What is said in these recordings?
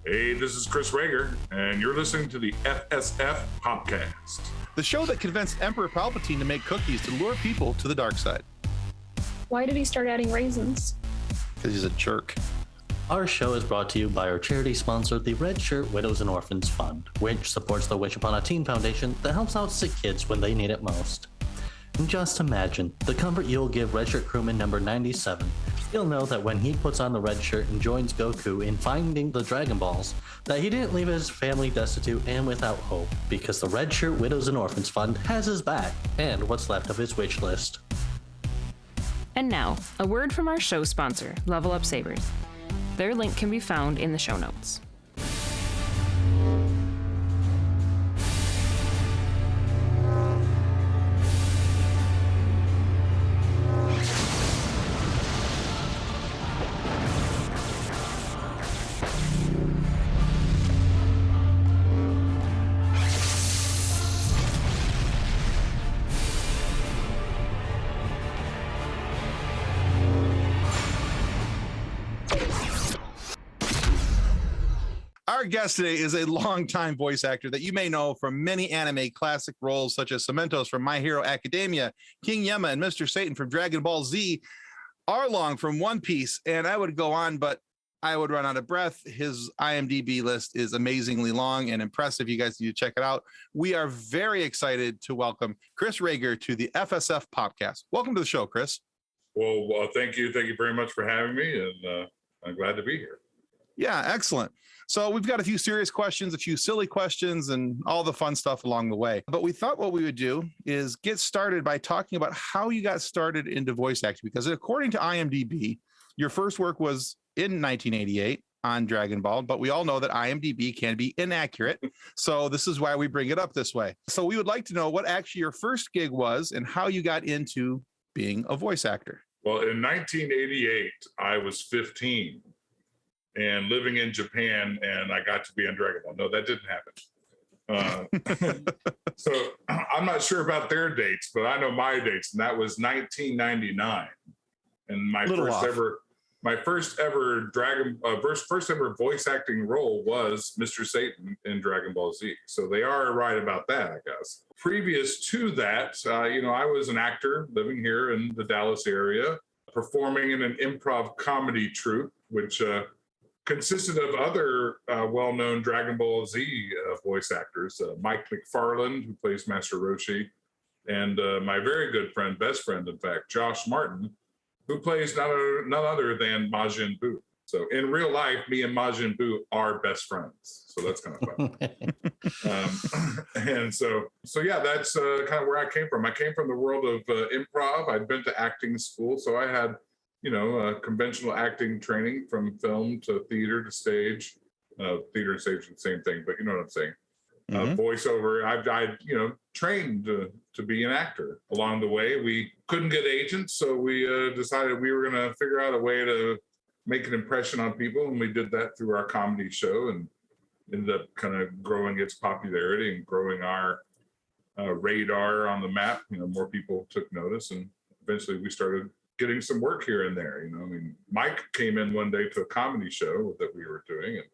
Hey, this is Chris Rager, and you're listening to the FSF Podcast. The show that convinced Emperor Palpatine to make cookies to lure people to the dark side. Why did he start adding raisins? Because he's a jerk. Our show is brought to you by our charity sponsor, the Red Shirt Widows and Orphans Fund, which supports the Wish Upon a Teen Foundation that helps out sick kids when they need it most. And just imagine the comfort you'll give Red Shirt crewman number 97. He'll know that when he puts on the red shirt and joins Goku in finding the Dragon Balls, that he didn't leave his family destitute and without hope, because the Red Shirt Widows and Orphans Fund has his back and what's left of his wish list. And now, a word from our show sponsor, Level Up Sabers. Their link can be found in the show notes. Our guest today is a longtime voice actor that you may know from many anime classic roles such as Cementos from My Hero Academia, King Yemma and Mr. Satan from Dragon Ball Z, Arlong from One Piece, and I would go on, but I would run out of breath. His IMDb list is amazingly long and impressive. You guys need to check it out. We are very excited to welcome Chris Rager to the FSF Podcast. Welcome to the show, Chris. Well, thank you. Thank you very much for having me, and I'm glad to be here. Yeah, excellent. So we've got a few serious questions, a few silly questions, and all the fun stuff along the way. But we thought what we would do is get started by talking about how you got started into voice acting, because according to IMDb, your first work was in 1988 on Dragon Ball, but we all know that IMDb can be inaccurate. So this is why we bring it up this way. So we would like to know what actually your first gig was and how you got into being a voice actor. Well, in 1988, I was 15 and living in Japan, and I got to be on Dragon Ball. No, that didn't happen. So I'm not sure about their dates, but I know my dates, and that was 1999. And my first ever first ever voice acting role was Mr. Satan in Dragon Ball Z. So they are right about that, I guess. Previous to that, I was an actor living here in the Dallas area, performing in an improv comedy troupe, which consisted of other well-known Dragon Ball Z voice actors, Mike McFarland, who plays Master Roshi, and my very good friend, best friend, in fact, Josh Martin, who plays none other than Majin Buu. So in real life, me and Majin Buu are best friends. So that's kind of fun. And so yeah, that's kind of where I came from. I came from the world of improv. I'd been to acting school, so I had conventional acting training from film to theater to stage. Theater and stage are the same thing, but you know what I'm saying. Voiceover, I've trained to be an actor. Along the way, we couldn't get agents, so we decided we were going to figure out a way to make an impression on people, and we did that through our comedy show, and ended up kind of growing its popularity and growing our radar on the map. More people took notice, and eventually we started getting some work here and there. Mike came in one day to a comedy show that we were doing, and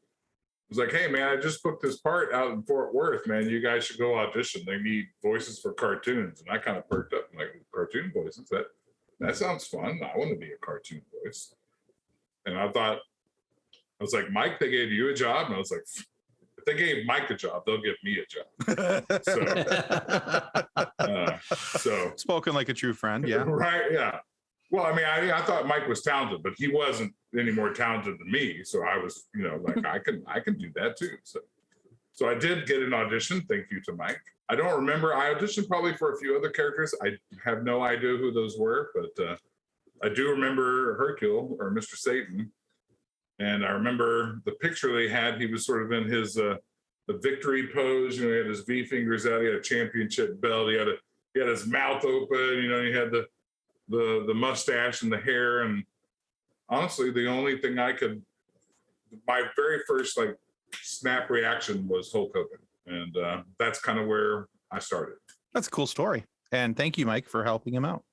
was like, "Hey man, I just booked this part out in Fort Worth, man. You guys should go audition. They need voices for cartoons." And I kind of perked up, like, cartoon voices? That sounds fun. I want to be a cartoon voice. And I was like, "Mike, they gave you a job?" And I was like, "If they gave Mike a job, they'll give me a job." So spoken like a true friend. Yeah. Right. Yeah. Well, I thought Mike was talented, but he wasn't any more talented than me. So I was, like, I can do that too. So I did get an audition. Thank you to Mike. I don't remember. I auditioned probably for a few other characters. I have no idea who those were, but I do remember Hercule, or Mr. Satan. And I remember the picture they had. He was sort of in his the victory pose. He had his V fingers out. He had a championship belt. He had his mouth open. He had the mustache and the hair. And honestly, the only thing my very first snap reaction was Hulk Hogan. And that's kind of where I started. That's a cool story. And thank you, Mike, for helping him out.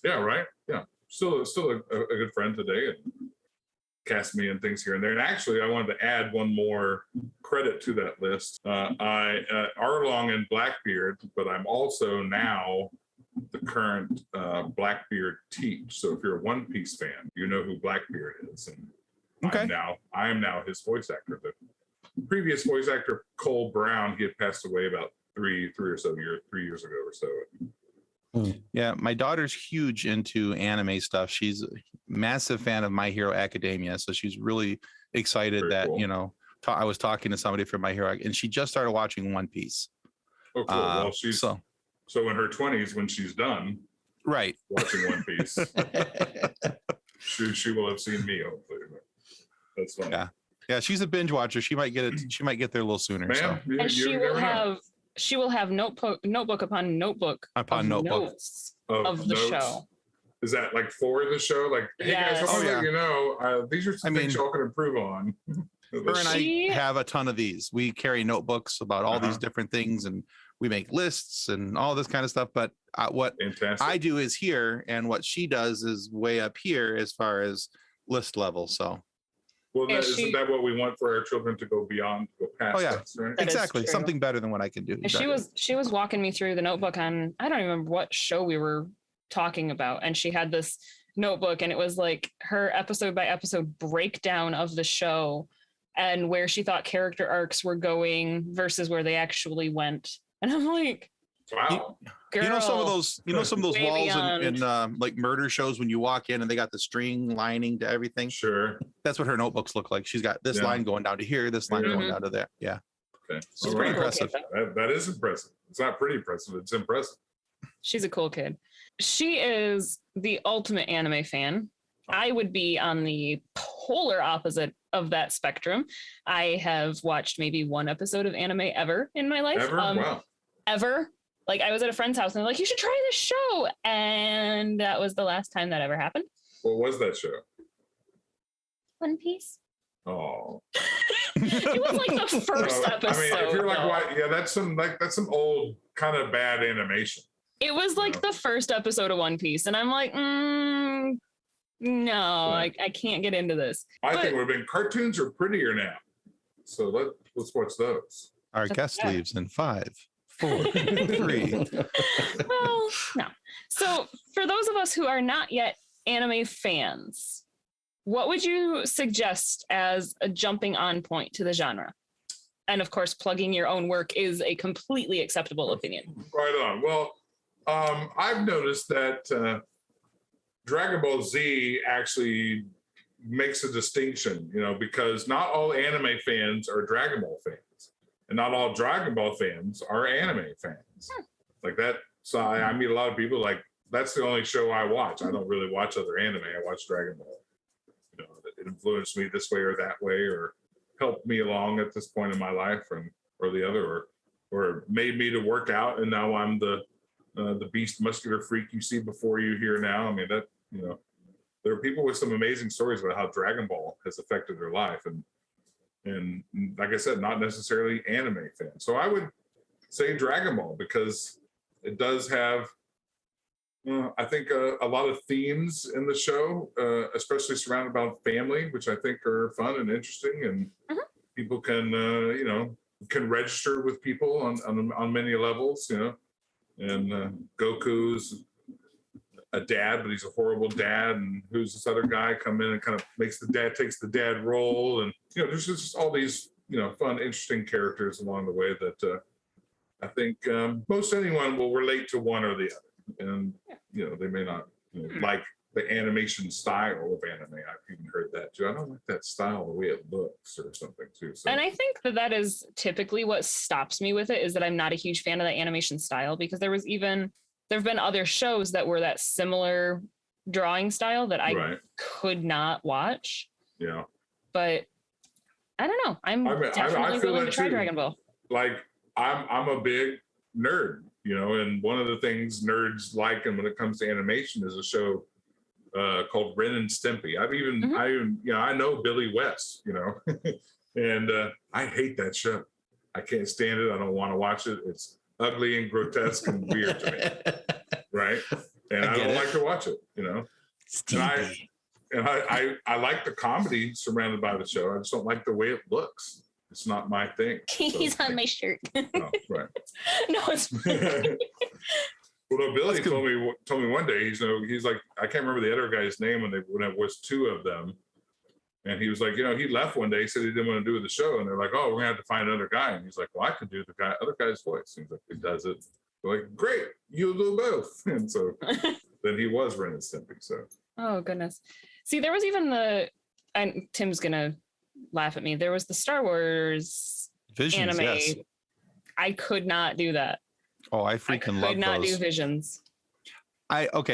Yeah, right. Yeah. Still a good friend today. And cast me in things here and there. And actually, I wanted to add one more credit to that list. I Arlong and Blackbeard, but I'm also now the current Blackbeard teach. So if you're a One Piece fan, you know who Blackbeard is. And Okay. I am now his voice actor. The previous voice actor, Cole Brown, he had passed away about 3 years ago or so. Yeah, my daughter's huge into anime stuff. She's a massive fan of My Hero Academia, so she's really excited Very that cool. I was talking to somebody from My Hero, and she just started watching One Piece. Oh, cool. Well, she's so in her 20s when she's done right. watching One Piece. she will have seen me, hopefully. That's fun. Yeah, she's a binge watcher. She might get it. She might get there a little sooner. Man, So you And she never will know. have notebook upon notebook Upon of notebook. notes of the notes. show. Is that like for the show? Like, hey guys, Yes. I want to Oh, let you know, these are some I things mean, y'all can improve on. her and She- I have a ton of these. We carry notebooks about all these Uh-huh. different things, and we make lists and all this kind of stuff. But what Fantastic. I do is here, and what she does is way up here as far as list level. So Well, Yeah, isn't that what we want for our children to go beyond, go past Oh, yeah. us, right? That is exactly true. something better than what I can do. And Exactly. she was walking me through the notebook on, I don't even remember what show we were talking about, and she had this notebook, and it was like her episode by episode breakdown of the show and where she thought character arcs were going versus where they actually went. And I'm like, Wow. girl, You know some of those way walls beyond. in like murder shows when you walk in and they got the string lining to everything. Sure. That's what her notebooks look like. She's got this Yeah. line going down to here, this line going Mhm. down to there. Yeah, Okay. She's All pretty right. impressive. That is impressive. It's not pretty impressive. It's impressive. She's a cool kid. She is the ultimate anime fan. I would be on the polar opposite of that spectrum. I have watched maybe one episode of anime ever in my life. Ever? Wow. Ever. Like, I was at a friend's house and they're like, you should try this show. And that was the last time that ever happened. What was that show? One Piece. Oh. It was like the first episode. I mean, if you're like, though. what? Yeah, that's some old kind of bad animation. It was like the first episode of One Piece. And I'm like, no, I can't get into this. I But- think it would have been cartoons are prettier now. So let's watch those. our guest Yeah. leaves in 5, 4, 3. Well, no. So for those of us who are not yet anime fans, what would you suggest as a jumping on point to the genre? And of course, plugging your own work is a completely acceptable opinion. Right on. Well, I've noticed that Dragon Ball Z actually makes a distinction, because not all anime fans are Dragon Ball fans, and not all Dragon Ball fans are anime fans. Like that. So I meet a lot of people like that's the only show I watch. I don't really watch other anime. I watch Dragon Ball. It influenced me this way or that way, or helped me along at this point in my life, or the other, or made me to work out, and now I'm the beast muscular freak you see before you here now. I mean that there are people with some amazing stories about how Dragon Ball has affected their life, and like I said, not necessarily anime fans. So I would say Dragon Ball because it does have, I think, a lot of themes in the show, especially surrounded by family, which I think are fun and interesting, and people can can register with people on many levels, and Goku's a dad, but he's a horrible dad, and who's this other guy come in and kind of takes the dad role, and there's just all these fun, interesting characters along the way that I think most anyone will relate to one or the other, and they may not like the animation style of anime. I've even heard that too. I don't like that style, the way it looks or something too. So. And I think that is typically what stops me with it, is that I'm not a huge fan of the animation style, because there have been other shows that were that similar drawing style that I Right. could not watch. Yeah. But I don't know. I'm I definitely feel willing that to try too. Dragon Ball. Like I'm a big nerd, and one of the things nerds like, and when it comes to animation, is a show called Ren and Stimpy. I know Billy West, and I hate that show. I can't stand it. I don't want to watch it. It's ugly and grotesque and weird to me, right? And I get don't it. like to watch it, And And I like the comedy surrounded by the show. I just don't like the way it looks. It's not my thing. He's on my shirt. Oh, right. No, it's Well, no, Billy told me one day, he's like, I can't remember the other guy's name when it was two of them. And he was like, he left one day. He said he didn't want to do the show. And they're like, oh, we're going to have to find another guy. And he's like, well, I can do the other guy's voice. And he's like, he does it. They're like, great, you'll do both. And so then he was Ren and Stimpy. So. Oh, goodness. See, there was even and Tim's going to laugh at me. There was the Star Wars Visions, anime. yes. I could not do that. Oh, I freaking love those. Could not do Visions.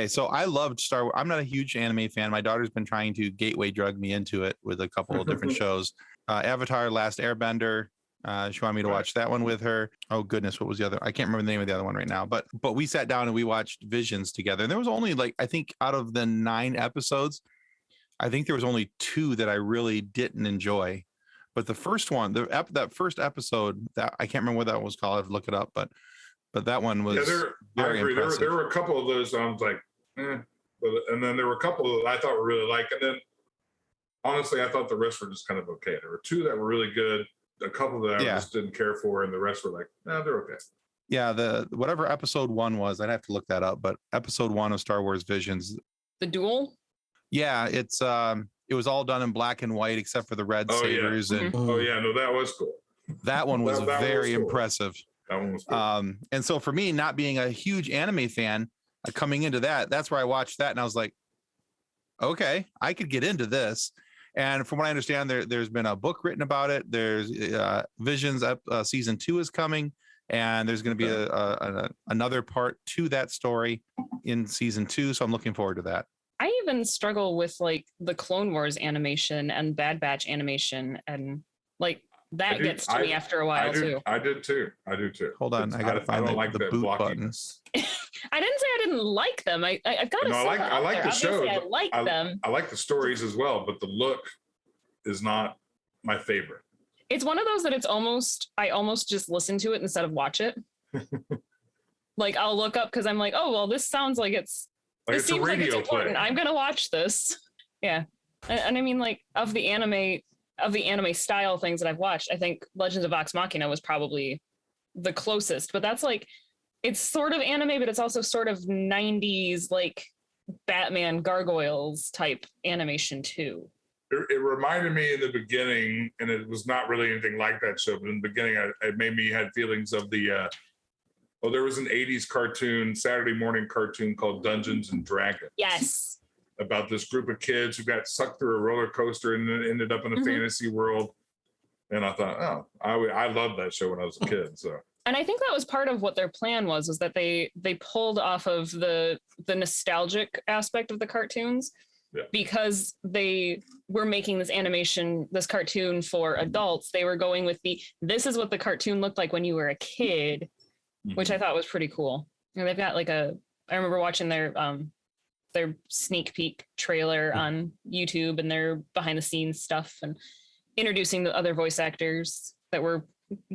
So I loved Star Wars. I'm not a huge anime fan. My daughter's been trying to gateway drug me into it with a couple of different shows. Avatar, Last Airbender. She wanted me to watch that one with her. Oh goodness, what was the other? I can't remember the name of the other one right now. But we sat down and we watched Visions together. And there was only I think out of the 9 episodes, I think there was only 2 that I really didn't enjoy. But the first one, that first episode, that I can't remember what that was called. I have to look it up, but that one was very impressive. There were a couple of those I was like, and then there were a couple that I thought were really like, and then honestly, I thought the rest were just kind of okay. There were 2 that were really good, a couple that I just didn't care for, and the rest were like, they're okay. Yeah, whatever episode 1 was, I'd have to look that up, but episode 1 of Star Wars Visions. The Duel? Yeah, it was all done in black and white except for the red sabers. Yeah. And Oh yeah, no, that was cool. That one was very cool. impressive. That one was cool. And so for me, not being a huge anime fan, coming into that's where I watched that and I was like, okay, I could get into this. And from what I understand, there's been a book written about it. There's Visions season 2 is coming, and there's going to be another part to that story in season 2. So I'm looking forward to that. I even struggle with the Clone Wars animation and Bad Batch animation, and that gets to me after a while too. I do too. Hold on, I gotta find the boot buttons. I didn't say I didn't like them. I've got to. I like the show. I like them. I like the stories as well, but the look is not my favorite. It's one of those that I almost just listen to it instead of watch it. I'll look up because I'm like, oh well, this sounds like it's. This seems like it's important. I'm gonna watch this. Yeah, and I mean, of the anime style things that I've watched, I think Legends of Vox Machina was probably the closest. But that's it's sort of anime, but it's also sort of 90s Batman gargoyles type animation too. It reminded me in the beginning, and it was not really anything like that show, but in the beginning, it made me had feelings of the. There was an 80s cartoon, Saturday morning cartoon called Dungeons and Dragons. Yes. About this group of kids who got sucked through a roller coaster and then ended up in a fantasy world. And I thought, I loved that show when I was a kid. So. And I think that was part of what their plan was that they pulled off of the nostalgic aspect of the cartoons. Yeah. Because they were making this cartoon for adults. They were going with this is what the cartoon looked like when you were a kid. Which I thought was pretty cool. And they've got I remember watching their sneak peek trailer on YouTube and their behind the scenes stuff and introducing the other voice actors that were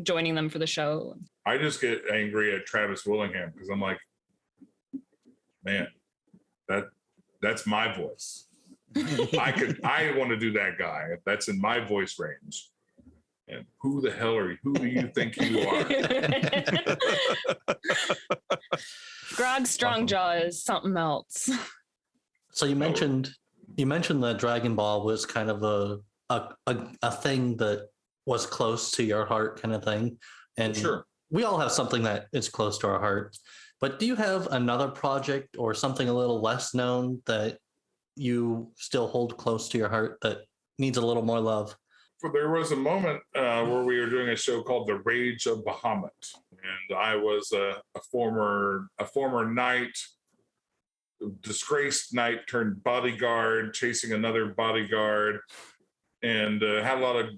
joining them for the show. I just get angry at Travis Willingham because I'm like, man, that's my voice. I want to do that guy. That's in my voice range. And who the hell are you? Who do you think you are? Grog Strongjaw is something else. So you mentioned that Dragon Ball was kind of a thing that was close to your heart, kind of thing. And sure, we all have something that is close to our heart. But do you have another project or something a little less known that you still hold close to your heart that needs a little more love? There was a moment where we were doing a show called The Rage of Bahamut, and I was a former knight, disgraced knight turned bodyguard, chasing another bodyguard, and had a lot of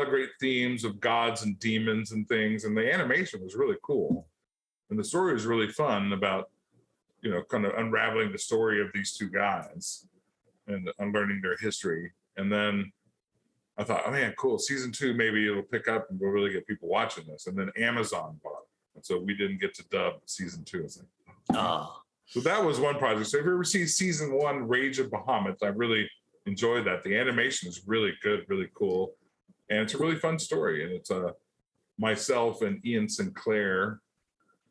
great themes of gods and demons and things. And the animation was really cool, and the story was really fun about kind of unraveling the story of these 2 guys and unlearning their history. And then I thought, oh man, cool. Season 2, maybe it'll pick up and we'll really get people watching this. And then Amazon bought it. And so we didn't get to dub season 2. It's like, So that was one project. So if you ever see season 1, Rage of Bahamut, I really enjoy that. The animation is really good, really cool, and it's a really fun story. And it's myself and Ian Sinclair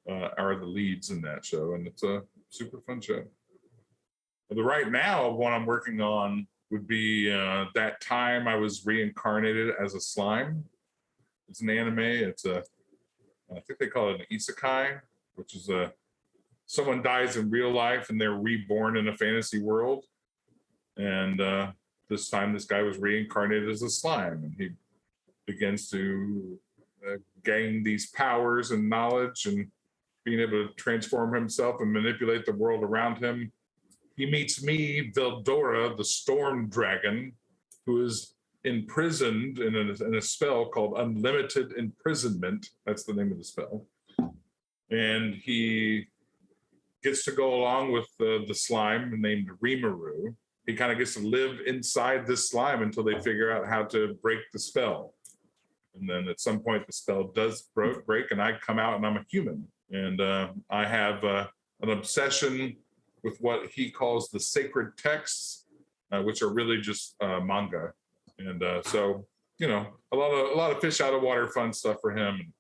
are the leads in that show, and it's a super fun show. But right now, what I'm working on would be That Time I Was Reincarnated as a Slime. It's an anime. I think they call it an isekai, which is someone dies in real life and they're reborn in a fantasy world. And this time, this guy was reincarnated as a slime, and he begins to gain these powers and knowledge and being able to transform himself and manipulate the world around him. He meets me, Veldora, the storm dragon, who is imprisoned in a spell called Unlimited Imprisonment. That's the name of the spell. And he gets to go along with the slime named Rimuru. He kind of gets to live inside this slime until they figure out how to break the spell. And then at some point, the spell does break, and I come out and I'm a human. And I have an obsession with what he calls the sacred texts, which are really just manga. And so, you know, a lot of fish out of water fun stuff for him.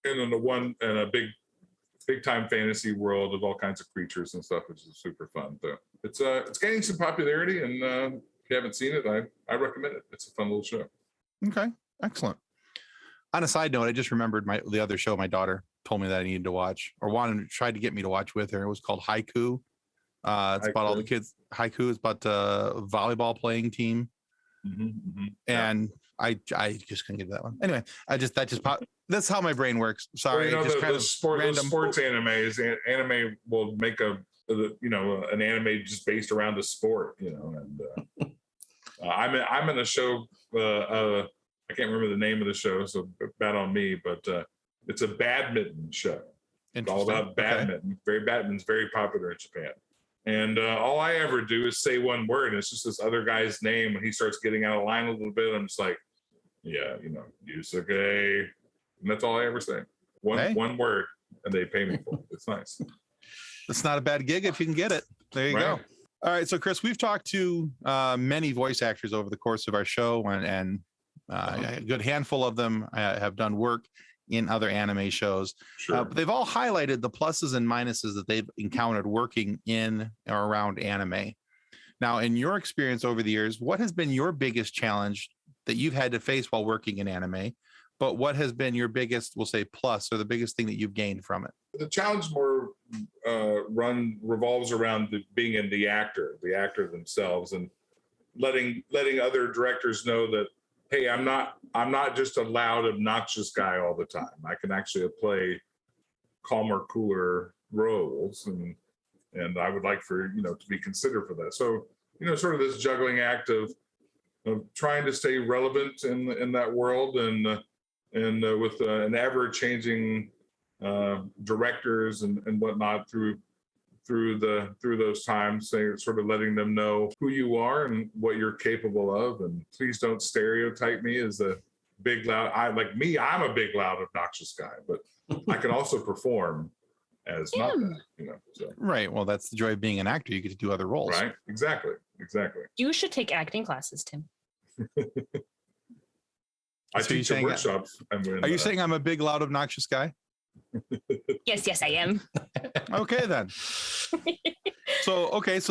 And then a big time fantasy world of all kinds of creatures and stuff, which is super fun. So it's gaining some popularity, and if you haven't seen it, I recommend it. It's a fun little show. Okay, excellent. On a side note, I just remembered the other show my daughter told me that I needed to watch, or tried to get me to watch with her. It was called Haiku. It's about all the kids. Haiku is about a volleyball playing team. And I just couldn't get to that one. Anyway, that just popped. That's how my brain works. Sorry, well, just those sports animes. Anime will make an anime just based around a sport, you know. And I'm in a show. I can't remember the name of the show, so bad on me. But it's a badminton show. It's all about badminton. Okay. Badminton's very popular in Japan. And all I ever do is say one word, and it's just this other guy's name. When he starts getting out of line a little bit, I'm just like, yeah, you know, Yusuke. And that's all I ever say. One word, and they pay me for it. It's nice. It's not a bad gig if you can get it. There you go. All right. So, Chris, we've talked to many voice actors over the course of our show, and a good handful of them have done work in other anime shows. Sure. But they've all highlighted the pluses and minuses that they've encountered working in or around anime. Now, in your experience over the years, what has been your biggest challenge that you've had to face while working in anime? But what has been your biggest, we'll say, plus, or the biggest thing that you've gained from it? The challenge more revolves around being the actor themselves, and letting other directors know that, hey, I'm not just a loud, obnoxious guy all the time. I can actually play calmer, cooler roles, and I would like for to be considered for that. So sort of this juggling act of trying to stay relevant in that world, and with an ever-changing directors and whatnot through those times, sort of letting them know who you are and what you're capable of, and please don't stereotype me as a big loud. I'm a big loud obnoxious guy, but I can also perform as not that. So. Right. Well, that's the joy of being an actor. You get to do other roles. Right. Exactly. You should take acting classes, Tim. I teach at workshops. Are you saying I'm a big, loud, obnoxious guy? Yes, I am. Okay, then. So that's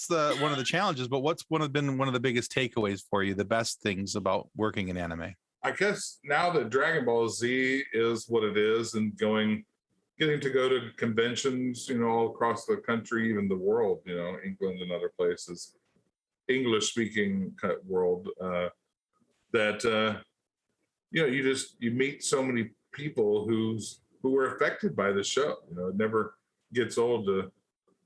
one of the challenges. But what's been one of the biggest takeaways for you? The best things about working in anime? I guess now that Dragon Ball Z is what it is, and getting to go to conventions, all across the country, even the world, England and other places, English-speaking world, that you meet so many people who were affected by the show. It never gets old to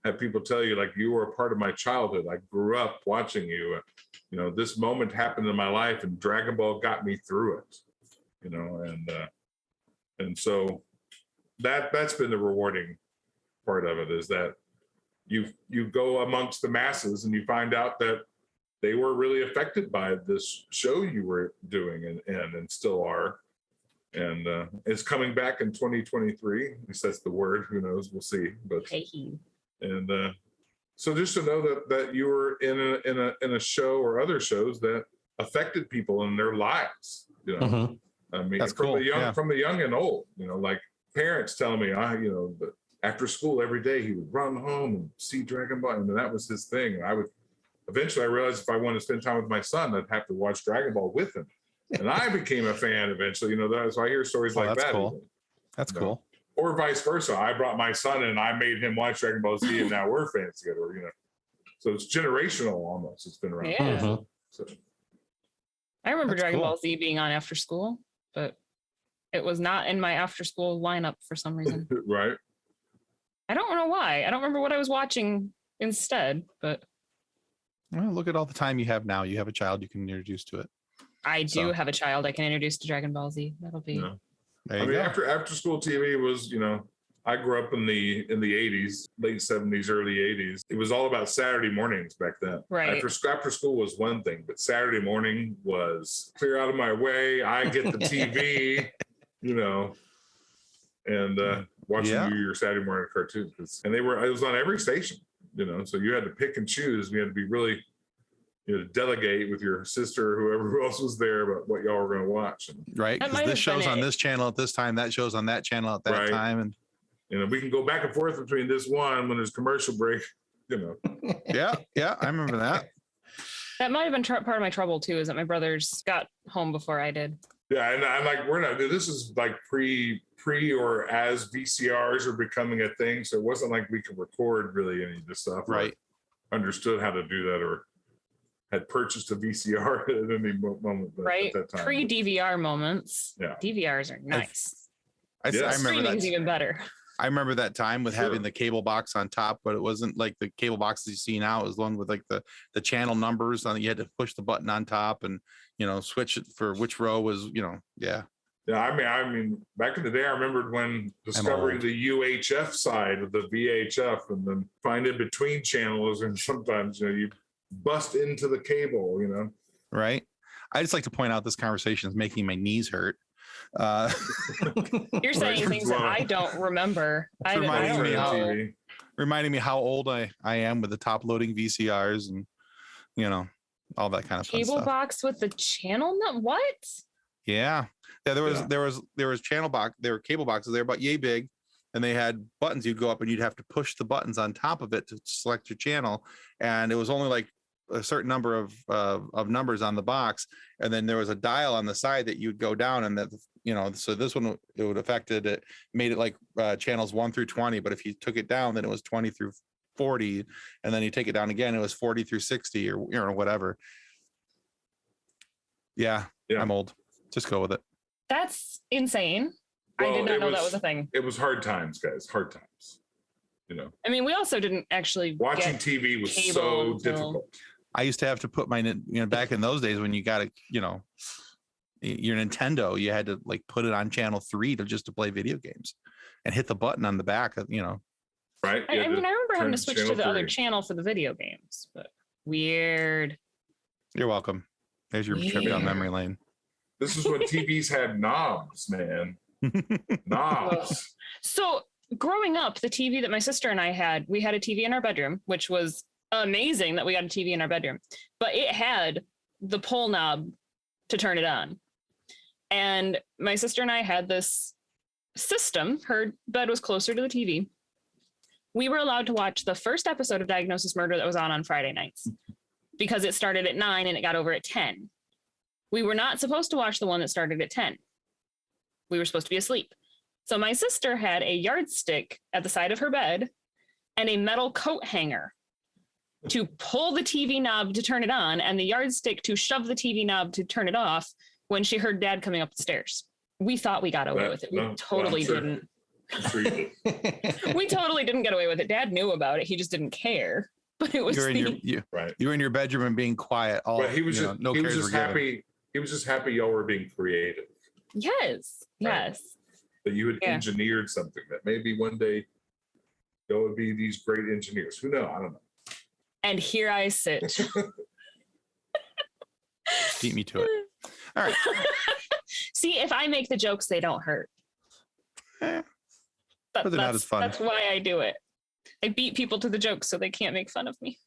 have people tell you, like, you were a part of my childhood. I grew up watching you. This moment happened in my life, and Dragon Ball got me through it. And so that's been the rewarding part of it, is that you go amongst the masses and you find out that they were really affected by this show you were doing and still are. And it's coming back in 2023. At least that's the word. Who knows? We'll see. But and So just to know that you were in a show or other shows that affected people in their lives, you know. Mhm. I mean, That's from cool. from the young and old, you know, like parents telling me, that after school every day he would run home and see Dragon Ball, and that was his thing. And I realized if I wanted to spend time with my son, I'd have to watch Dragon Ball with him. And I became a fan eventually, you know. So I hear stories like that's that. cool. Even, That's you know. cool. Or vice versa. I brought my son and I made him watch Dragon Ball Z, and now we're fans together, you know. So it's generational almost. It's been around. Yeah. Mhm. So, I remember That's Dragon cool. Ball Z being on after school, but it was not in my after school lineup for some reason. right. I don't know why. I don't remember what I was watching instead, but Well, look at all the time you have now. You have a child you can introduce to it. I do So- have a child I can introduce to Dragon Ball Z. That'll be Yeah. There I you mean, go. after school TV was, you know, I grew up in the 80s, late 70s, early 80s. It was all about Saturday mornings back then. Right. After school was one thing, but Saturday morning was clear out of my way. I get the TV, you know, and watching Yeah. your Saturday morning cartoons. And it was on every station, you know, so you had to pick and choose. You had to be really, you know, delegate with your sister or whoever else was there about what y'all were going to watch. And, Right. That Because might this have been show's on it. this channel at this time, that show's on that channel at that Right. time. And you know, we can go back and forth between this one when there's commercial break, you know. yeah, I remember that. that might have been part of my trouble too, is that my brothers got home before I did. Yeah, and I'm like, this is like pre or as VCRs are becoming a thing. So it wasn't like we could record really any of this stuff. or Right. Understood how to do that or had purchased a VCR at any moment Right? at that time. Pre DVR moments. Yeah. DVRs are nice. I Yes. remember Streaming's that. even better. I remember that time with Sure. having the cable box on top, but it wasn't like the cable boxes you see now. It was one with like the channel numbers on it. You had to push the button on top and, you know, switch it for which row was, you know, yeah. Yeah, I mean, back in the day, I remembered when discovering old. the UHF side of the VHF and then find in between channels, and sometimes, you know, you bust into the cable, you know. Right. I just like to point out this conversation is making my knees hurt. You're saying things that I don't remember. I reminding don't me know. how- TV. Reminding me how old I am with the top loading VCRs and, you know, all that kind of fun Cable stuff. box with the channel what? Yeah. Yeah. Yeah. There was channel box. There were cable boxes. They were about yay big, and they had buttons. You'd go up and you'd have to push the buttons on top of it to select your channel. And it was only like a certain number of numbers on the box. And then there was a dial on the side that you'd go down, and that, you know, so this one, it would affected it, made it like channels 1 through 20. But if you took it down, then it was 20 through 40. And then you take it down again, it was 40 through 60 or, you know, whatever. Yeah. Yeah. I'm old. Just go with it. That's insane. I Well, did not it know that was a thing. It was hard times, guys. Hard times. You know, I mean, we also didn't actually watching get TV was cable so until- difficult. I used to have to put my, you know, back in those days when you got to, you know, your Nintendo, you had to like put it on channel 3 to play video games and hit the button on the back of, you know. Right? I remember having turn to switch to channel the other 3. channel for the video games, but weird. You're welcome. There's your trip down Yeah. memory lane. This is when TVs had knobs, man. Knobs. So growing up, the TV that my sister and I had, we had a TV in our bedroom, which was amazing that we got a TV in our bedroom, but it had the pull knob to turn it on. And my sister and I had this system. Her bed was closer to the TV. We were allowed to watch the first episode of Diagnosis Murder that was on Friday nights because it started at 9 and it got over at 10. We were not supposed to watch the one that started at 10. We were supposed to be asleep. So my sister had a yardstick at the side of her bed and a metal coat hanger to pull the TV knob to turn it on and the yardstick to shove the TV knob to turn it off when she heard Dad coming up the stairs. We thought we got away with it. We totally I'm sure. didn't. I'm sure you did. We totally didn't get away with it. Dad knew about it. He just didn't care. But it was You're in your, Right. you were in your bedroom and being quiet. All But he was you just know, no he was cares just were given. happy. He was just happy y'all were being creative. yes. Right. Yes. That you had Yeah. engineered something that maybe one day y'all would be these great engineers. Who knows? I don't know. And here I sit. Beat me to it. All right. See, if I make the jokes, they don't hurt. Eh, but they're not as fun. That's why I do it. I beat people to the jokes so they can't make fun of me.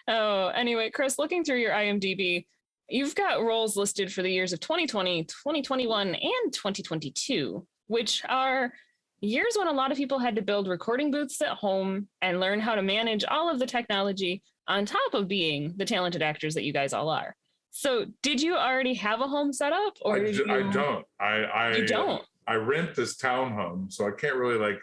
Oh, anyway, Chris, looking through your IMDb, you've got roles listed for the years of 2020, 2021, and 2022, which are years when a lot of people had to build recording booths at home and learn how to manage all of the technology on top of being the talented actors that you guys all are. So did you already have a home set up? Or I don't. You don't? I rent this townhome, so I can't really like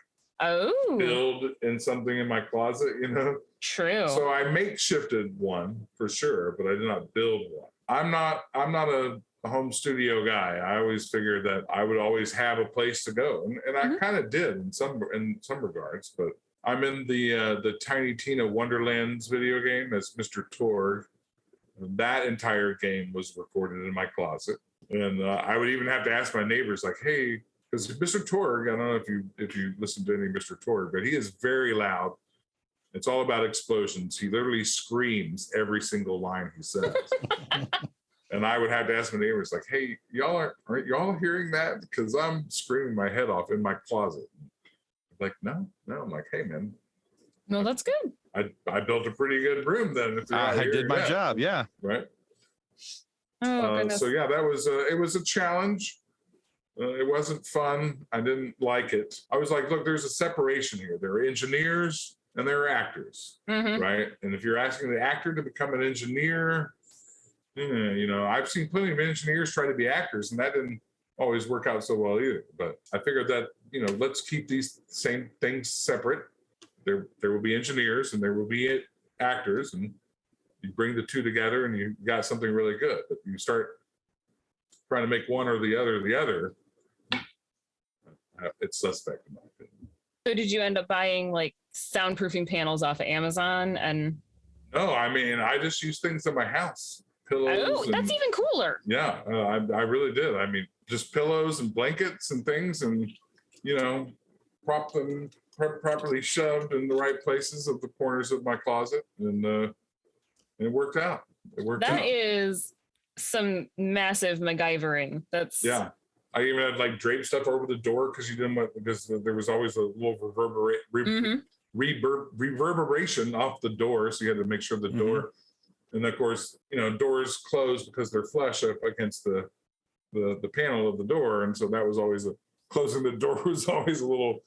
build in something in my closet, you know? True. So I makeshifted one for sure, but I did not build one. I'm not a home studio guy. I always figured that I would always have a place to go, and I kind of did in some regards. But I'm in the Tiny Tina Wonderlands video game as Mr. Torg. That entire game was recorded in my closet, and I would even have to ask my neighbors, like, "Hey," because Mr. Torg, I don't know if you listen to any Mr. Torg, but he is very loud. It's all about explosions. He literally screams every single line he says. And I would have to ask my neighbors, like, "Hey, aren't y'all hearing that? Because I'm screaming my head off in my closet." Like, no. I'm like, "Hey, man. No, that's good. I built a pretty good room then. If I did my job, yeah. Right. Oh, goodness. So yeah, that was it was a challenge. It wasn't fun. I didn't like it. I was like, look, there's a separation here. There are engineers and there are actors, right? And if you're asking the actor to become an engineer, you know, I've seen plenty of engineers try to be actors, and that didn't always work out so well either. But I figured that, you know, let's keep these same things separate. There will be engineers and there will be actors, and you bring the two together and you got something really good. But you start trying to make one or the other, it's suspect in my opinion. So did you end up buying like soundproofing panels off of Amazon? And no, I mean, I just use things in my house. Pillows. Oh, that's even cooler. Yeah, I really did. I mean, just pillows and blankets and things, and, you know, prop them properly shoved in the right places of the corners of my closet, and it worked out. That is some massive MacGyvering. That's I even had like drape stuff over the door because there was always a little reverberation off the door, so you had to make sure the door, and of course, you know, doors close because they're flush up against the panel of the door, and so that was always closing the door was always a little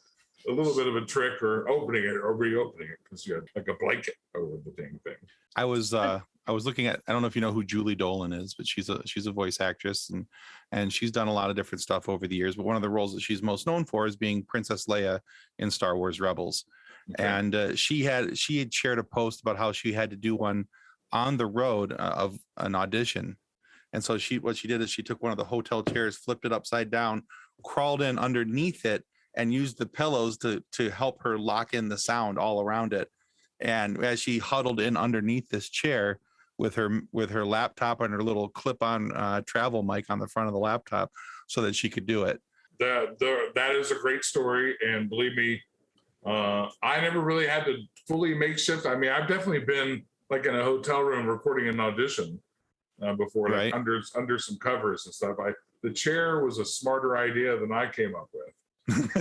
bit of a trick, or opening it or reopening it because you had like a blanket over the dang thing. I was looking at, I don't know if you know who Julie Dolan is, but she's a voice actress, and she's done a lot of different stuff over the years. But one of the roles that she's most known for is being Princess Leia in Star Wars Rebels. Okay. And she had shared a post about how she had to do one on the road of an audition. And so what she did is she took one of the hotel chairs, flipped it upside down, crawled in underneath it, and used the pillows to help her lock in the sound all around it. And as she huddled in underneath this chair with her laptop and her little clip-on travel mic on the front of the laptop, so that she could do it. That is a great story, and believe me, I never really had to fully makeshift. I mean, I've definitely been like in a hotel room recording an audition before, like right. under some covers and stuff. The chair was a smarter idea than I came up with,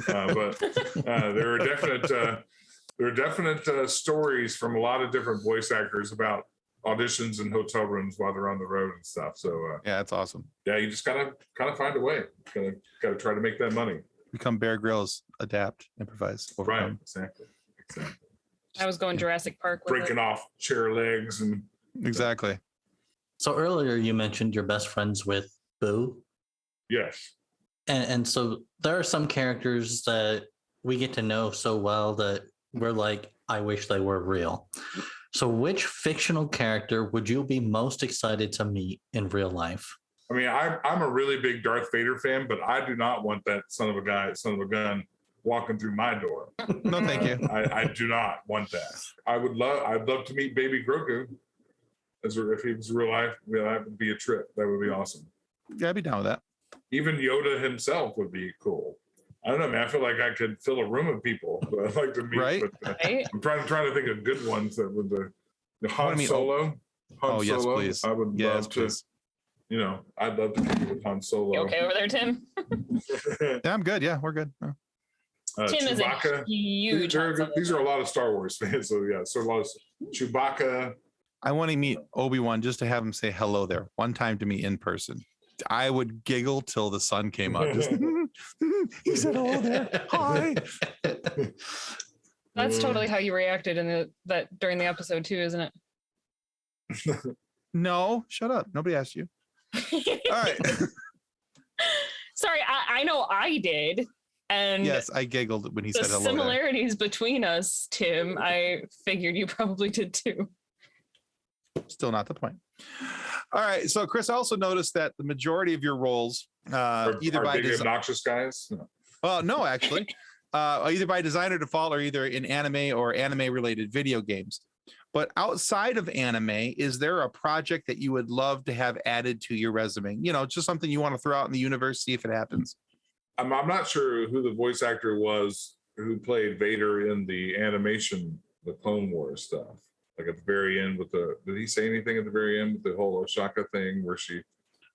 but there are definite stories from a lot of different voice actors about auditions in hotel rooms while they're on the road and stuff. So yeah, that's awesome. Yeah, you just gotta find a way. Gotta try to make that money. Become Bear Grylls, adapt, improvise, overcome. Right, exactly. I was going Jurassic Park with breaking off chair legs and exactly. So earlier you mentioned you're best friends with Boo. Yes. And so there are some characters that we get to know so well that we're like, I wish they were real. So which fictional character would you be most excited to meet in real life? I mean, I'm a really big Darth Vader fan, but I do not want that son of a gun walking through my door. No, thank you. I do not want that. I'd love to meet Baby Grogu. If he was real life, that would be a trip. That would be awesome. Yeah, I'd be down with that. Even Yoda himself would be cool. I don't know, man. I feel like I could fill a room of people who I'd like to meet. Right? But, I'm trying to think of good ones that would the Han Solo. Yes, please. I would love to. You know, I'd love to kick it with Han Solo. You okay over there, Tim? Yeah, I'm good. Yeah, we're good. Tim is a Chewbacca. huge Han Solo These are a fan. lot of Star Wars fans, so yeah, so a lot of Chewbacca. I want to meet Obi-Wan just to have him say hello there one time to me in person. I would giggle till the sun came up. Just, he said hello there. Hi. That's totally how you reacted during the episode too, isn't it? No, shut up. Nobody asked you. All right. Sorry, I know I did. And Yes, I giggled when he the said hello there. similarities between us, Tim, I figured you probably did too. Still not the point. All right. So, Chris, I also noticed that the majority of your roles, either by big design. obnoxious guys. No. Well, no, actually, either by design or default, or either in anime or anime-related video games. But outside of anime, is there a project that you would love to have added to your resume? You know, just something you want to throw out in the universe, see if it happens. I'm not sure who the voice actor was who played Vader in the animation, the Clone Wars stuff. Like at the very end did he say anything at the very end with the whole Oshaka thing where she?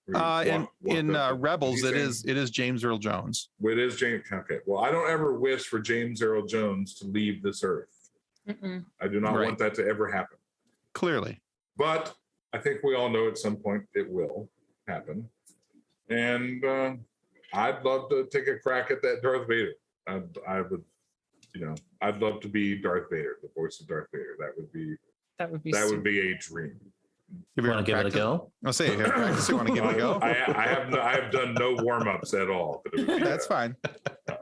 In Rebels, it is James Earl Jones. It is James. Okay. Well, I don't ever wish for James Earl Jones to leave this earth. Mm-mm. I do not want that to ever happen. Clearly. But I think we all know at some point it will happen. And I'd love to take a crack at that Darth Vader. I would, I'd love to be Darth Vader, the voice of Darth Vader. That would be a dream. You want to give it a go? I'll say you practice. You want to give it a go? I have done no warm-ups at all. But That's fine.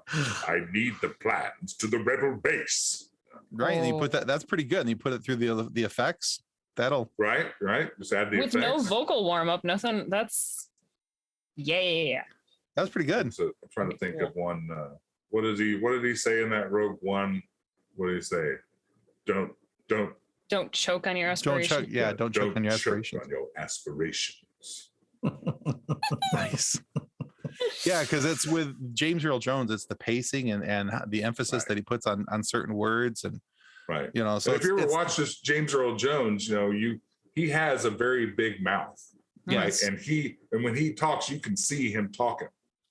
I need the plans to the rebel base. Right. And you put that's pretty good. And you put it through the effects. That'll right. Just add the with effects. no vocal warm-up, nothing. That's That's pretty good. So I'm trying to think of one. What did he say in that Rogue One? What did he say? Don't choke on your aspirations. Don't choke on your aspirations. Choke on your aspirations. Nice. Yeah, because it's with James Earl Jones, it's the pacing and the emphasis that he puts on certain words and right. So if you ever watch this James Earl Jones, he has a very big mouth. Yes. Right? And when he talks, you can see him talking.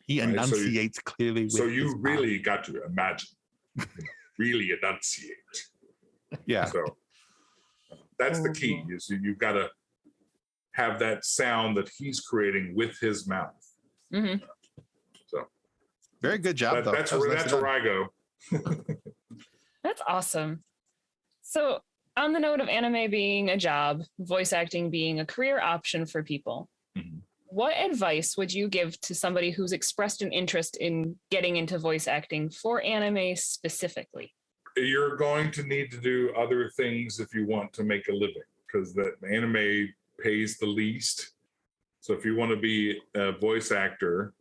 He enunciates clearly. So you really got to imagine, really enunciate. Yeah. So that's the key. Is you've got to have that sound that he's creating with his mouth. Mm-hmm. So very good job. That's where I go. That's awesome. So on the note of anime being a job, voice acting being a career option for people, what advice would you give to somebody who's expressed an interest in getting into voice acting for anime specifically? You're going to need to do other things if you want to make a living, because the anime pays the least. So if you want to be a voice actor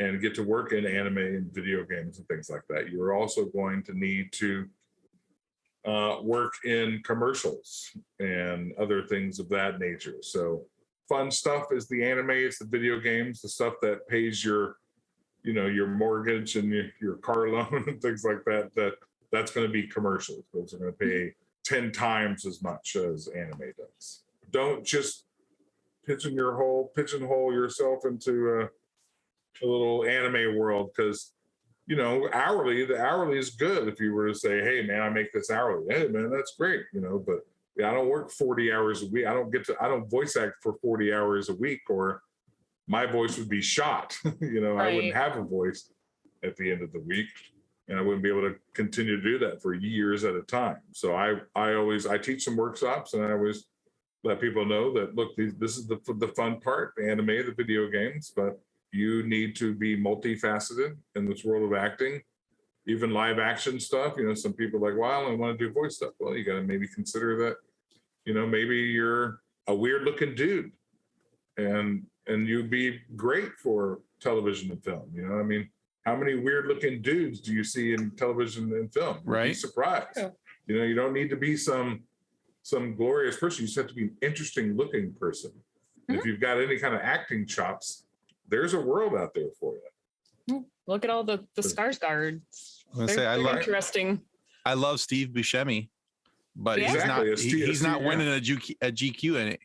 and get to work in anime and video games and things like that, you're also going to need to work in commercials and other things of that nature. So fun stuff is the anime, it's the video games, the stuff that pays your mortgage and your car loan and things like that. That's going to be commercials. Those are going to pay 10 times as much as anime does. Don't just pigeonhole yourself into a little anime world, because the hourly is good. If you were to say, hey man, I make this hourly, hey man, that's great, but I don't work 40 hours a week. I don't voice act for 40 hours a week, or my voice would be shot. Right. I wouldn't have a voice at the end of the week, and I wouldn't be able to continue to do that for years at a time. So I teach some workshops, and I always let people know that, look, this is the fun part, the anime, the video games, but you need to be multifaceted in this world of acting, even live action stuff. Some people are like, well, I only want to do voice stuff. Well, you got to maybe consider that, maybe you're a weird looking dude and you'd be great for television and film. How many weird looking dudes do you see in television and film? Right. You'd be surprised. Yeah. You don't need to be some glorious person. You just have to be an interesting looking person. Mm-hmm. If you've got any kind of acting chops, there's a world out there for you. Look at all the Skarsgård. They're interesting. I love Steve Buscemi, but he's not winning a GQ in it.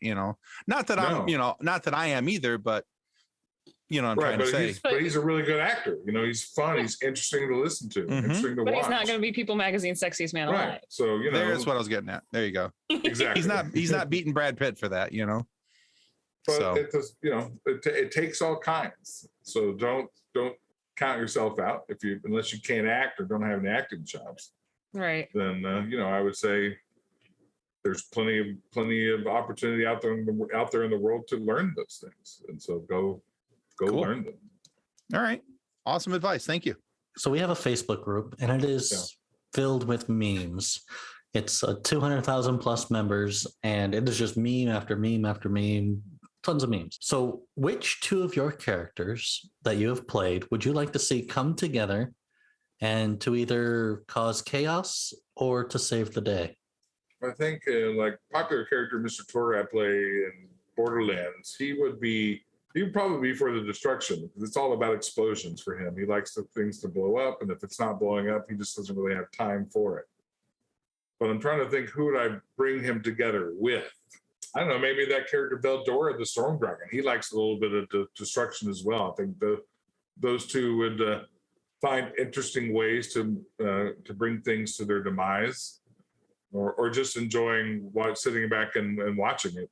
Not that I'm, not that I am either, but You know what I'm trying to say. But he's a really good actor. You know, he's fun. He's interesting to listen to. Interesting to but watch. he's not going to be People Magazine's sexiest man alive. So you know, there's what I was getting at. There you go. Exactly. He's not beating Brad Pitt for that. You know. But So it does, you know, it takes all kinds. So don't count yourself out unless you can't act or don't have any acting jobs. Right. Then you know, I would say there's plenty of opportunity out there in the world to learn those things, and so go Cool. learn them. all right, awesome advice. Thank you. So we have a Facebook group, and it is filled with memes. It's 200,000 plus members, and it is just meme after meme after meme, tons of memes. So which two of your characters that you have played would you like to see come together and to either cause chaos or to save the day? I think like popular character Mr. Tor I play in Borderlands, he would probably be for the destruction, because it's all about explosions for him. He likes the things to blow up, and if it's not blowing up, he just doesn't really have time for it. But I'm trying to think, who would I bring him together with? I don't know, maybe that character Veldora, the Storm Dragon. He likes a little bit of destruction as well. I think those two would find interesting ways to bring things to their demise, or just enjoying sitting back and watching it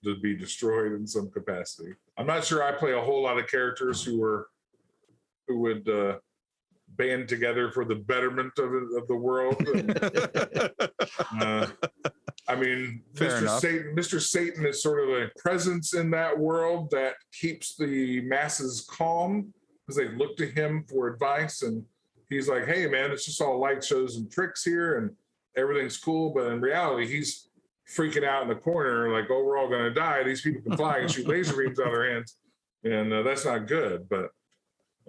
to be destroyed in some capacity. I'm not sure I play a whole lot of characters who would band together for the betterment of the world. I mean, Mr. Satan is sort of a presence in that world that keeps the masses calm, because they look to him for advice, and he's like, hey man, it's just all light shows and tricks here and everything's cool. But in reality, he's freaking out in the corner like, oh, we're all going to die. These people can fly and shoot laser beams out of their hands. And that's not good. But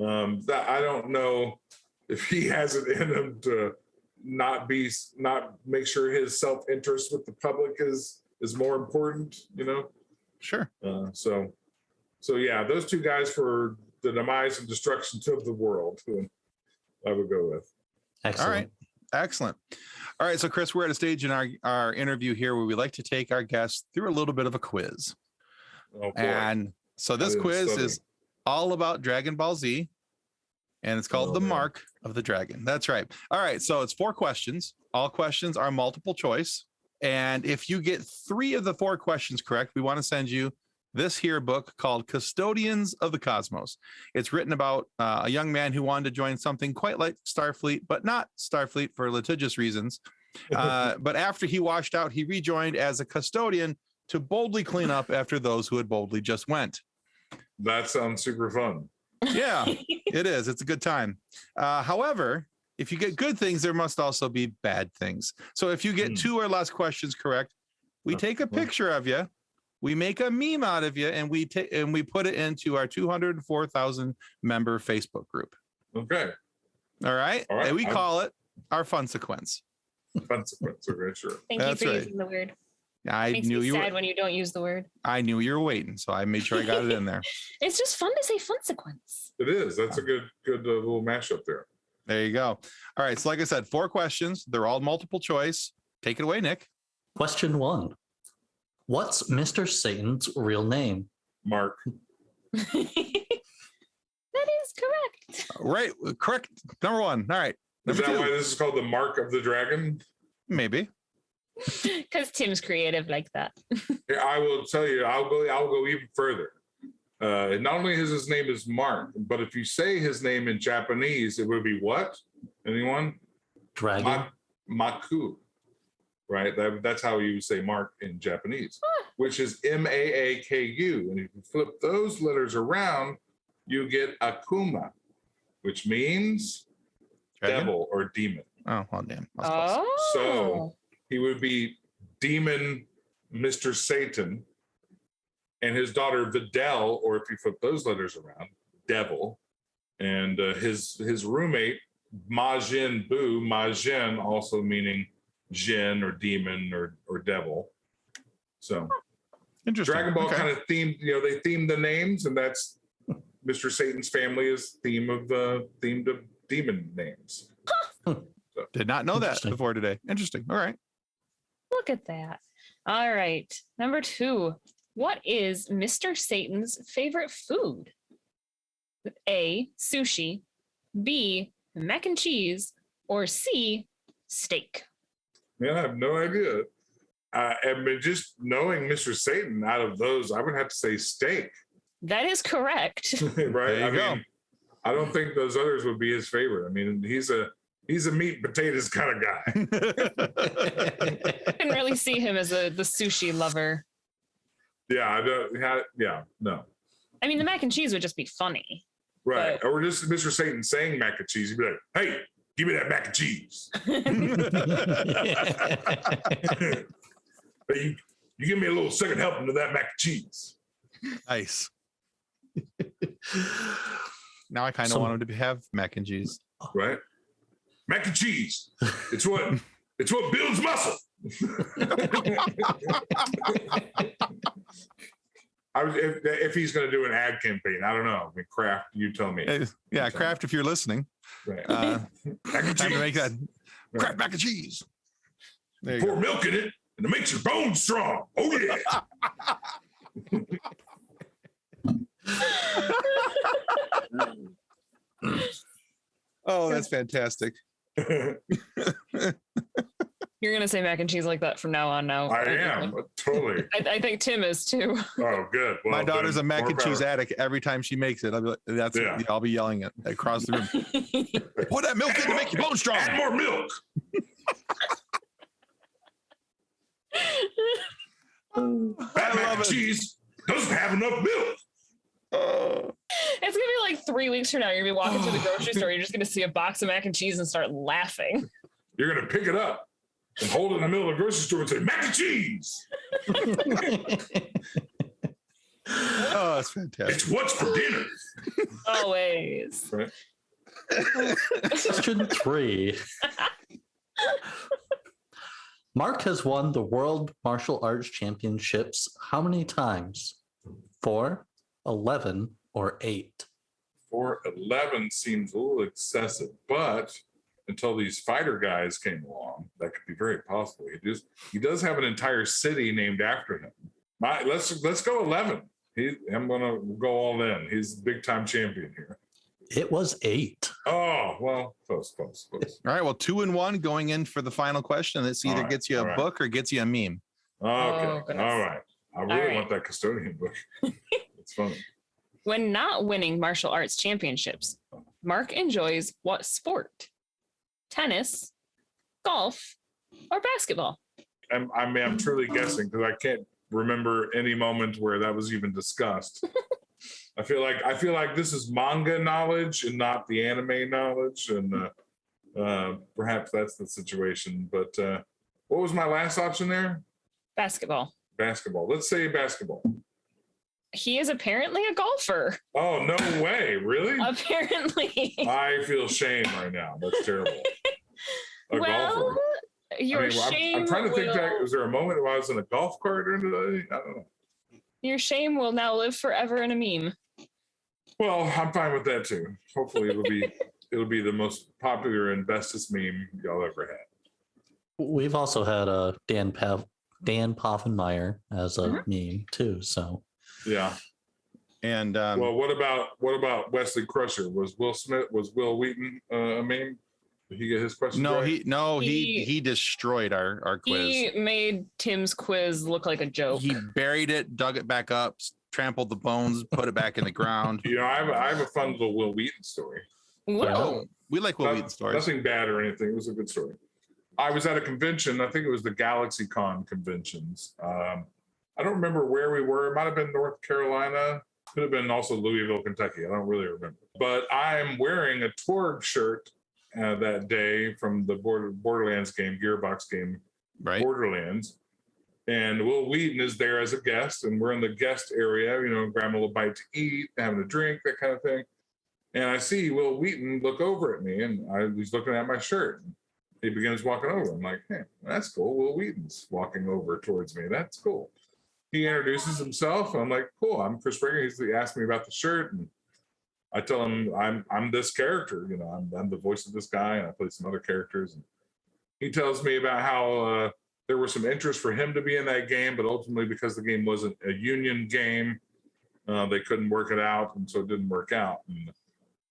I don't know if he has it in him to not make sure his self-interest with the public is more important, you know? Sure. So yeah, those two guys for the demise and destruction of the world, I would go with. Excellent. All right. Excellent. All right. So Chris, we're at a stage in our interview here where we like to take our guests through a little bit of a quiz. Oh, boy. And so this quiz is all about Dragon Ball Z, and it's called The Mark of the Dragon. That's right. All right. So it's 4 questions. All questions are multiple choice. And if you get 3 of the 4 questions correct, we want to send you this here book called Custodians of the Cosmos. It's written about a young man who wanted to join something quite like Starfleet, but not Starfleet for litigious reasons. But after he washed out, he rejoined as a custodian to boldly clean up after those who had boldly just went. That sounds super fun. Yeah, it is. It's a good time. However, if you get good things, there must also be bad things. So if you get 2 or less questions correct, we take a picture of you, we make a meme out of you, and we put it into our 204,000 member Facebook group. Okay. All right. And we call it our fun sequence. Fun sequence. Okay, sure. Thank you for using the word. I Makes knew me you sad were, when you don't use the word. I knew you were waiting, so I made sure I got it in there. It's just fun to say fun sequence. It is. That's a good little mashup there. There you go. All right. So like I said, 4 questions. They're all multiple choice. Take it away, Nick. Question 1. What's Mr. Satan's real name? Mark. That is correct. Right. Correct. Number 1. All right. Is Number that 2. why this is called the Mark of the Dragon? Maybe. Because Tim's creative like that. Yeah, I will tell you, I'll go even further. Not only is his name is Mark, but if you say his name in Japanese, it would be what? Anyone? Dragon. Maku. Right? That's how you say Mark in Japanese, which is Maaku. And if you flip those letters around, you get Akuma, which means Dragon? devil or demon. Oh, well, damn. So he would be Demon Mr. Satan, and his daughter Videl, or if you flip those letters around, devil, and his roommate Majin Buu, Majin also meaning Jin or demon or devil. So Interesting. Dragon Ball kind of themed, they themed the names, and that's Mr. Satan's family is themed of demon names. Did not know that before today. Interesting. All right. Look at that. All right. Number 2. What is Mr. Satan's favorite food? A, sushi, B, mac and cheese, or C, steak? Man, I have no idea. I mean, just knowing Mr. Satan, out of those, I would have to say steak. That is correct. Right? There you go. Mean, I don't think those others would be his favorite. I mean, he's a meat and potatoes kind of guy. I didn't really see him as the sushi lover. Yeah, I don't. Yeah, no. I mean, the mac and cheese would just be funny. Right. But- Or just Mr. Satan saying mac and cheese. He'd be like, hey, give me that mac and cheese. Hey, you give me a little second helping of that mac and cheese. Nice. Now I kind of So- want him to have mac and cheese. Right? Mac and cheese. It's what builds muscle. If he's going to do an ad campaign, I don't know. I mean, Kraft, you tell me. Yeah, Kraft, if you're listening, Right. mac and time to make that Right. Kraft mac and cheese. There you Pour go. milk in it, and it makes your bones strong. Oh yeah. Oh, that's fantastic. You're going to say mac and cheese like that from now on now. I am totally. I think Tim is too. Oh, good. Well, My daughter's a then, mac more and cheese power. addict. Every time she makes it, I'll be like, Yeah. I'll be yelling it across the room. Put that milk in to make your bones strong. Add more milk. That mac and cheese doesn't have enough milk. It's gonna be like 3 weeks from now. You're gonna be walking through the grocery store. You're just gonna see a box of mac and cheese and start laughing. You're gonna pick it up and hold it in the middle of the grocery store and say mac and cheese. Oh, that's fantastic. It's what's for dinner. Always. Right? Question 3. Mark has won the World Martial Arts Championships how many times? 4, 11, or 8? 411 seems a little excessive, but until these fighter guys came along, that could be very possible. He does have an entire city named after him. Let's go 11. I'm gonna go all in. He's the big time champion here. It was 8. Oh well, close. All right. Well, 2-1 going in for the final question. This either All right, gets you a all right. book or gets you a meme. Okay, goodness. all right. I really right. want that custodian book. It's funny. When not winning martial arts championships, Mark enjoys what sport? Tennis, golf, or basketball? I'm truly guessing because I can't remember any moment where that was even discussed. I feel like this is manga knowledge and not the anime knowledge, and perhaps that's the situation. But what was my last option there? Basketball. Basketball. Let's say basketball. He is apparently a golfer. Oh no way! Really? Apparently. I feel shame right now. That's terrible. A well, golfer. your I'm shame trying to think back. will- Was there a moment where I was in a golf cart or anything? I don't know. Your shame will now live forever in a meme. Well, I'm fine with that too. Hopefully, it'll be the most popular and bestest meme y'all ever had. We've also had Dan Poffenmeyer as a meme too. So Yeah. And Well, what about Wesley Crusher? Was Will Wheaton a meme? Did he get his question? no, right? he destroyed our quiz. He made Tim's quiz look like a joke. He buried it, dug it back up, trampled the bones, put it back in the ground. You know, I have a fun little Will Wheaton story. Whoa. We like Will Wheaton stories. Nothing bad or anything. It was a good story. I was at a convention. I think it was the GalaxyCon conventions. I don't remember where we were. It might have been North Carolina. Could have been also Louisville, Kentucky. I don't really remember. But I'm wearing a Torg shirt that day from the Borderlands game, Gearbox game, Right. Borderlands. And Will Wheaton is there as a guest, and we're in the guest area, you know, grabbing a little bite to eat, having a drink, that kind of thing. And I see Will Wheaton look over at me, and he's looking at my shirt. He begins walking over. I'm like, hey, that's cool. Will Wheaton's walking over towards me. That's cool. He introduces himself. And I'm like, cool. I'm Chris Breaker. He asked me about the shirt, and I tell him I'm this character. You know, I'm the voice of this guy, and I play some other characters. And he tells me about how there was some interest for him to be in that game, but ultimately because the game wasn't a union game, They couldn't work it out, and so it didn't work out. And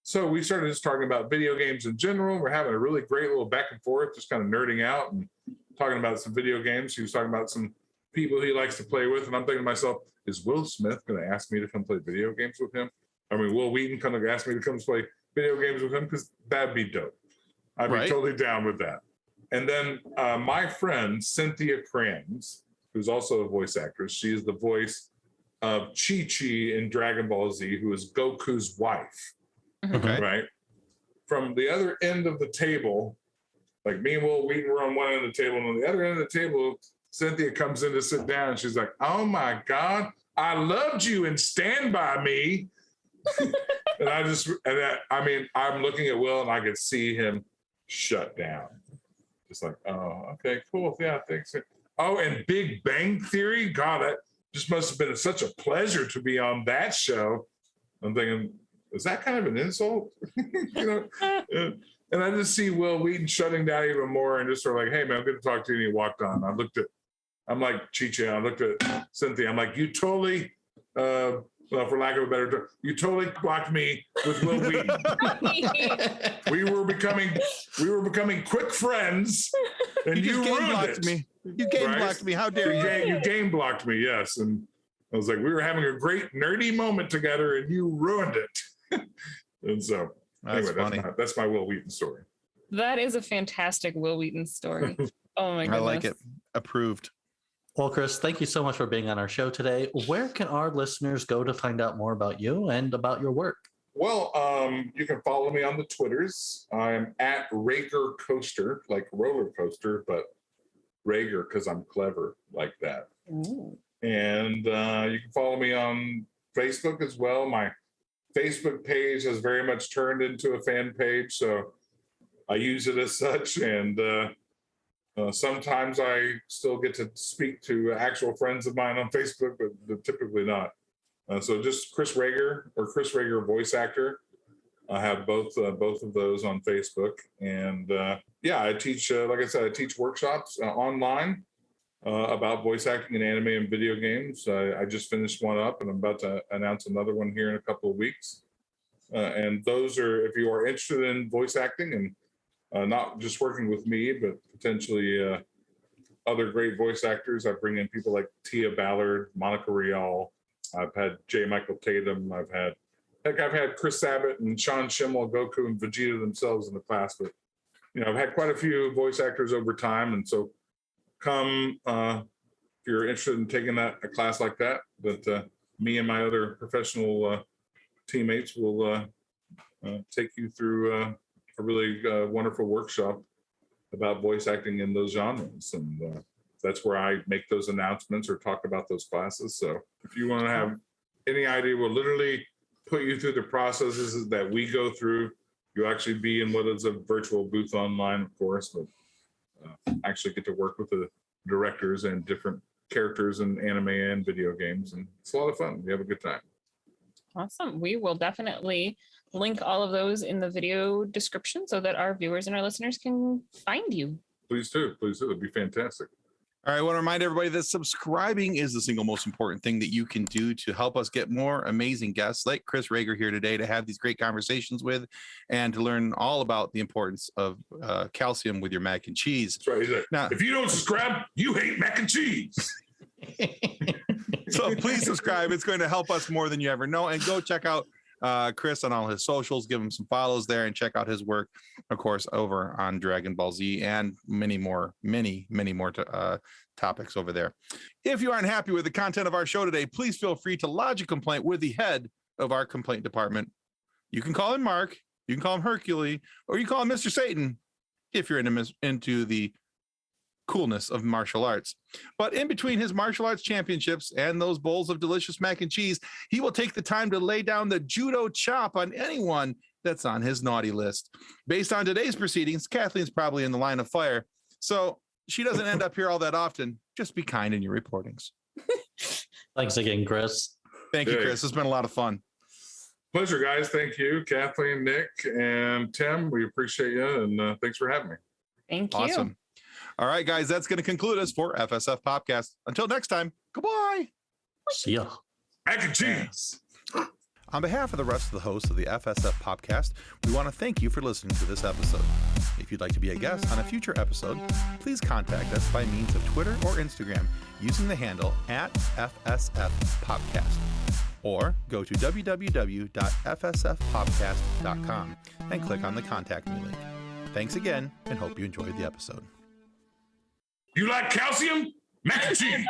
so we started just talking about video games in general. We're having a really great little back and forth, just kind of nerding out and talking about some video games. He was talking about some people he likes to play with, and I'm thinking to myself, is Will Smith going to ask me to come play video games with him? I mean, Will Wheaton going to ask me to come play video games with him? Because that'd be dope. I'd be totally down with that. And then my friend, Cynthia Kranz, who's also a voice actress, she is the voice of Chi-Chi in Dragon Ball Z, who is Goku's wife, Okay. right? From the other end of the table, like me and Will Wheaton were on one end of the table, and on the other end of the table, Cynthia comes in to sit down, and she's like, oh my God, I loved you in Stand By Me. I'm looking at Will, and I could see him shut down. Just like, oh, okay, cool. Yeah, thanks. Oh, and Big Bang Theory? God, that just must have been such a pleasure to be on that show. I'm thinking, is that kind of an insult? And I just see Will Wheaton shutting down even more and just sort of like, hey, man, I'm going to talk to you. And he walked on. I'm like Chi-Chi. I looked at Cynthia. I'm like, you totally, well, for lack of a better term, you totally blocked me with Will Wheaton. we were becoming quick friends, and you ruined it. Me. You game blocked me. How dare you? You game blocked me. Yes, and I was like, we were having a great nerdy moment together, and you ruined it. And so, anyway, that's my Will Wheaton story. That is a fantastic Will Wheaton story. Oh my goodness. I like it. Approved. Well, Chris, thank you so much for being on our show today. Where can our listeners go to find out more about you and about your work? Well, you can follow me on the Twitters. I'm at Rager Coaster, like roller coaster, but Rager because I'm clever like that. Ooh. And you can follow me on Facebook as well. My Facebook page has very much turned into a fan page, so I use it as such. And sometimes I still get to speak to actual friends of mine on Facebook, but typically not. So just Chris Rager or Chris Rager voice actor. I have both of those on Facebook. And I teach, like I said, I teach workshops online about voice acting in anime and video games. I just finished one up, and I'm about to announce another one here in a couple of weeks. And those are, if you are interested in voice acting and not just working with me, but potentially other great voice actors. I bring in people like Tia Ballard, Monica Rial. I've had J. Michael Tatum. I've had Chris Sabat and Sean Schimmel, Goku and Vegeta themselves in the class. But I've had quite a few voice actors over time, and so come if you're interested in taking a class like that. But me and my other professional teammates will take you through a really wonderful workshop about voice acting in those genres. And that's where I make those announcements or talk about those classes. So if you want to have any idea, we'll literally put you through the processes that we go through. You'll actually be in what is a virtual booth online, of course, but actually get to work with the directors and different characters in anime and video games. And it's a lot of fun. We have a good time. Awesome. We will definitely link all of those in the video description so that our viewers and our listeners can find you. Please do. It'd be fantastic. All right, I want to remind everybody that subscribing is the single most important thing that you can do to help us get more amazing guests like Chris Rager here today to have these great conversations with and to learn all about the importance of calcium with your mac and cheese. That's right. Now, if you don't subscribe, you hate mac and cheese. So please subscribe. It's going to help us more than you ever know. And go check out Chris on all his socials. Give him some follows there and check out his work, of course, over on Dragon Ball Z and many more topics over there. If you aren't happy with the content of our show today, please feel free to lodge a complaint with the head of our complaint department. You can call him Mark, you can call him Hercule, or you call him Mr. Satan if you're into the coolness of martial arts. But in between his martial arts championships and those bowls of delicious mac and cheese, he will take the time to lay down the judo chop on anyone that's on his naughty list. Based on today's proceedings, Kathleen's probably in the line of fire, so she doesn't end up here all that often. Just be kind in your reportings. Thanks again, Chris. Thank you, Chris. It's been a lot of fun. Pleasure, guys. Thank you, Kathleen, Nick, and Tim. We appreciate you, and thanks for having me. Thank you. Awesome. All right, guys, that's going to conclude us for FSF Popcast. Until next time, goodbye. See ya. Mac and cheese. On behalf of the rest of the hosts of the FSF Podcast, we want to thank you for listening to this episode. If you'd like to be a guest on a future episode, please contact us by means of Twitter or Instagram using the handle @FSFPodcast, or go to www.fsfpodcast.com and click on the Contact Me link. Thanks again, and hope you enjoyed the episode. You like calcium? Mac and cheese.